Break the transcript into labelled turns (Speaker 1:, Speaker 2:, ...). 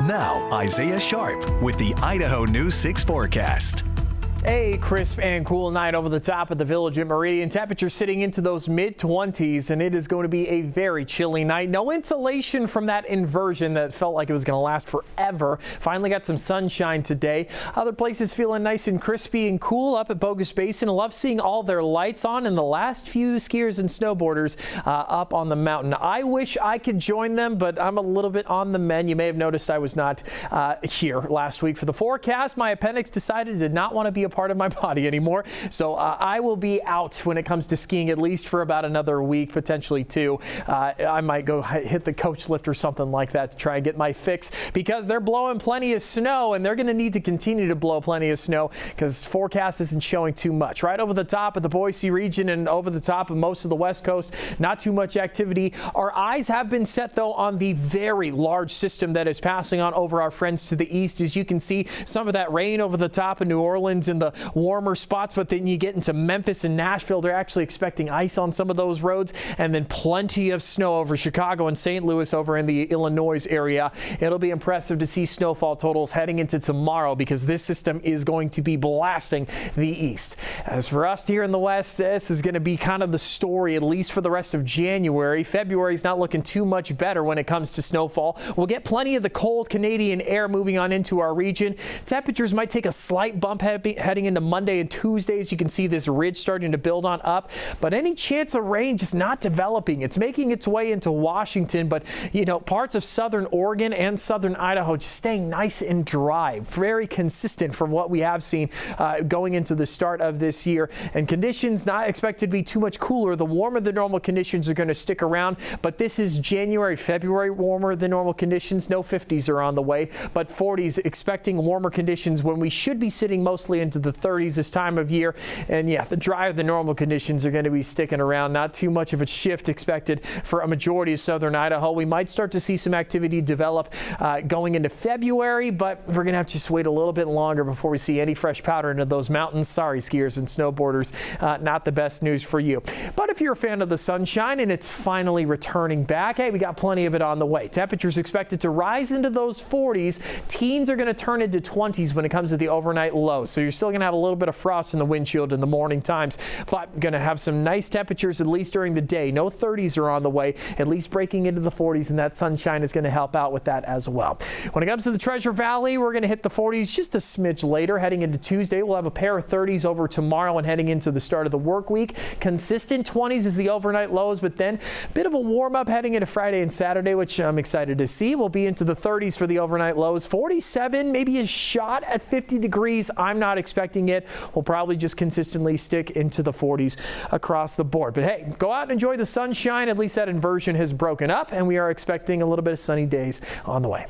Speaker 1: Now, Isaiah Sharp with the Idaho News 6 forecast.
Speaker 2: A crisp and cool night over the top of the village at Meridian. Temperatures sitting into those mid-20s, and it is going to be a very chilly night. No insulation from that inversion that felt like it was going to last forever. Finally got some sunshine today. Other places feeling nice and crispy and cool up at Bogus Basin. I love seeing all their lights on and the last few skiers and snowboarders up on the mountain. I wish I could join them, but I'm a little bit on the mend. You may have noticed I was not here last week for the forecast. My appendix decided it did not want to be a part of my body anymore, so I will be out when it comes to skiing at least for about another week, potentially two. I might go hit the coach lift or something like that to try and get my fix, because they're blowing plenty of snow and they're going to need to continue to blow plenty of snow because forecast isn't showing too much. Right over the top of the Boise region and over the top of most of the West Coast, not too much activity. Our eyes have been set though on the very large system that is passing on over our friends to the east. As you can see, some of that rain over the top of New Orleans and the warmer spots, but then you get into Memphis and Nashville. They're actually expecting ice on some of those roads, and then plenty of snow over Chicago and St. Louis over in the Illinois area. It'll be impressive to see snowfall totals heading into tomorrow because this system is going to be blasting the east. As for us here in the west, this is going to be kind of the story, at least for the rest of January. February is not looking too much better when it comes to snowfall. We'll get plenty of the cold Canadian air moving on into our region. Temperatures might take a slight bump heading into Monday and Tuesdays. You can see this ridge starting to build on up, but any chance of rain just not developing. It's making its way into Washington, but you know, parts of southern Oregon and southern Idaho just staying nice and dry. Very consistent from what we have seen going into the start of this year, and conditions not expected to be too much cooler. The warmer than normal conditions are going to stick around, but this is January, February warmer than normal conditions. No 50s are on the way, but 40s, expecting warmer conditions when we should be sitting mostly into the 30s this time of year. And yeah, the drier than normal conditions are going to be sticking around. Not too much of a shift expected for a majority of southern Idaho. We might start to see some activity develop going into February, but we're going to have to just wait a little bit longer before we see any fresh powder into those mountains. Sorry, skiers and snowboarders, not the best news for you. But if you're a fan of the sunshine and it's finally returning back, hey, we got plenty of it on the way. Temperatures expected to rise into those 40s. Teens are going to turn into 20s when it comes to the overnight lows. So you're still going to have a little bit of frost in the windshield in the morning times, but going to have some nice temperatures at least during the day. No 30s are on the way, at least breaking into the 40s, and that sunshine is going to help out with that as well. When it comes to the Treasure Valley, we're going to hit the 40s just a smidge later. Heading into Tuesday, we'll have a pair of 30s over tomorrow, and heading into the start of the work week, consistent 20s is the overnight lows, but then a bit of a warm up heading into Friday and Saturday, which I'm excited to see. We'll be into the 30s for the overnight lows. 47, maybe a shot at 50 degrees. I'm not expecting it. We'll probably just consistently stick into the 40s across the board. But hey, go out and enjoy the sunshine. At least that inversion has broken up, and we are expecting a little bit of sunny days on the way.